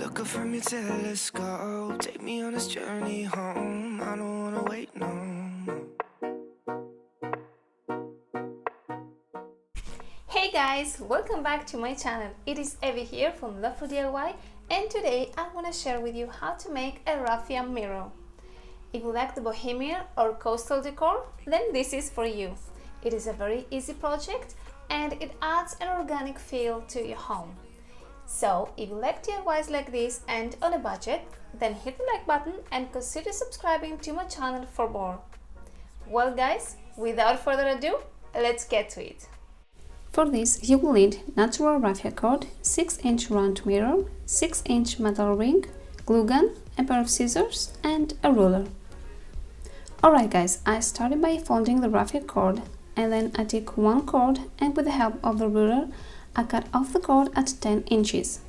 Look up from your telescope, take me on this journey home. I don't wanna wait no more. Hey guys, welcome back to my channel. It is Evie here from LoveForDIY, and today I want to share with you how to make a raffia mirror. If you like the bohemian or coastal decor, then this is for you. It is a very easy project and it adds an organic feel to your home. So if you like DIYs like this and on a budget, then hit the like button and consider subscribing to my channel for more. Well guys, without further ado, let's get to it. For this you will need natural raffia cord, 6-inch round mirror, 6-inch metal ring, glue gun, a pair of scissors and a ruler. Alright guys, I started by folding the raffia cord and then I took one cord and with the help of the ruler I cut off the cord at 10 inches.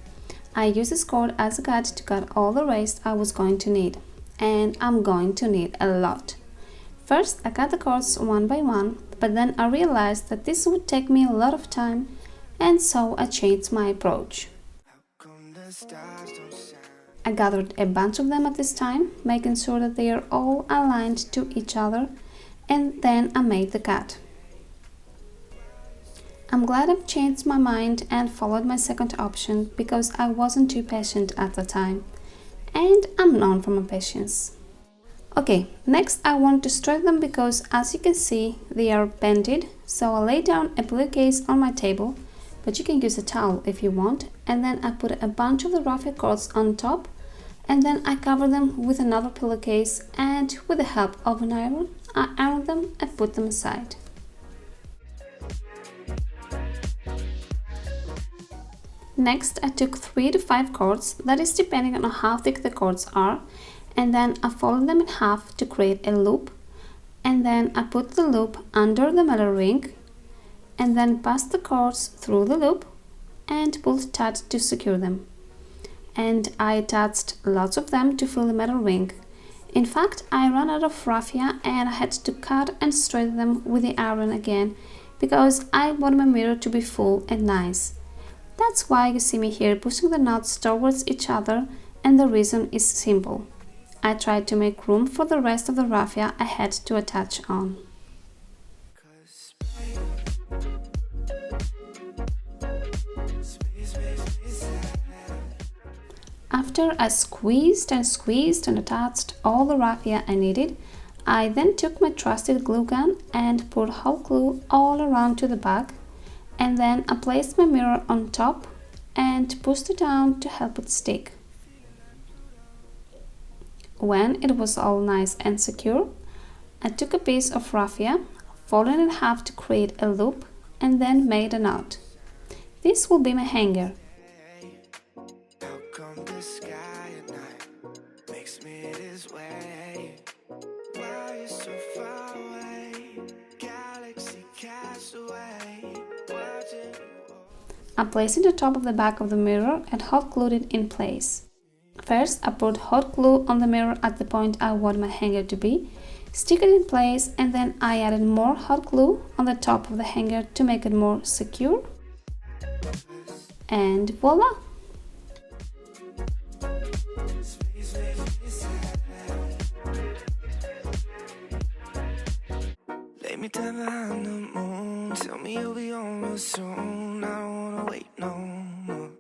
I use this cord as a guide to cut all the rest I was going to need, and I'm going to need a lot. First I cut the cords one by one, but then I realized that this would take me a lot of time, and so I changed my approach. I gathered a bunch of them at this time, making sure that they are all aligned to each other, and then I made the cut. I'm glad I've changed my mind and followed my second option because I wasn't too patient at the time, and I'm known for my patience. Okay, next I want to straighten them because as you can see they are bended, so I lay down a pillowcase on my table, but you can use a towel if you want, and then I put a bunch of the raffia cords on top, and then I cover them with another pillowcase, and with the help of an iron, I iron them and put them aside. Next, I took 3 to 5 cords, that is depending on how thick the cords are, and then I folded them in half to create a loop, and then I put the loop under the metal ring, and then passed the cords through the loop and pulled tight to secure them. And I attached lots of them to fill the metal ring. In fact, I ran out of raffia and I had to cut and straighten them with the iron again because I want my mirror to be full and nice. That's why you see me here pushing the knots towards each other, and the reason is simple. I tried to make room for the rest of the raffia I had to attach on. After I squeezed and attached all the raffia I needed, I then took my trusted glue gun and poured hot glue all around to the back, and then I placed my mirror on top and pushed it down to help it stick. When it was all nice and secure, I took a piece of raffia, folded it in half to create a loop, and then made a knot. This will be my hanger. I placed it on top of the back of the mirror and hot glued it in place. First, I poured hot glue on the mirror at the point I want my hanger to be, stick it in place, and then I added more hot glue on the top of the hanger to make it more secure. And voila! Lay me down behind the moon, tell me you'll be on real soon. I don't wanna wait no more.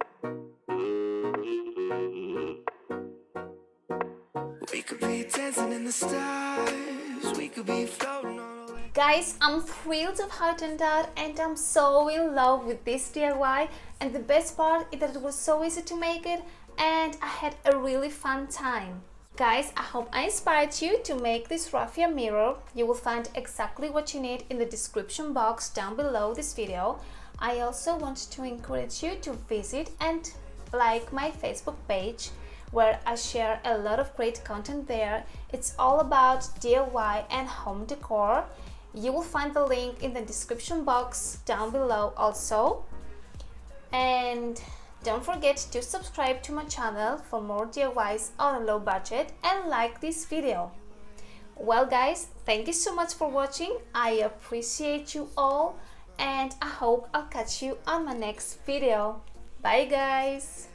We could be dancing in the stars, we could be floating on the way. Guys, I'm thrilled of how it turned out, and I'm so in love with this DIY, and the best part is that it was so easy to make it and I had a really fun time. Guys, I hope I inspired you to make this raffia mirror. You will find exactly what you need in the description box down below this video. I also want to encourage you to visit and like my Facebook page, where I share a lot of great content there. It's all about DIY and home decor. You will find the link in the description box down below also. And don't forget to subscribe to my channel for more DIYs on a low budget and like this video. Well guys, thank you so much for watching. I appreciate you all, and I hope I'll catch you on my next video. Bye guys!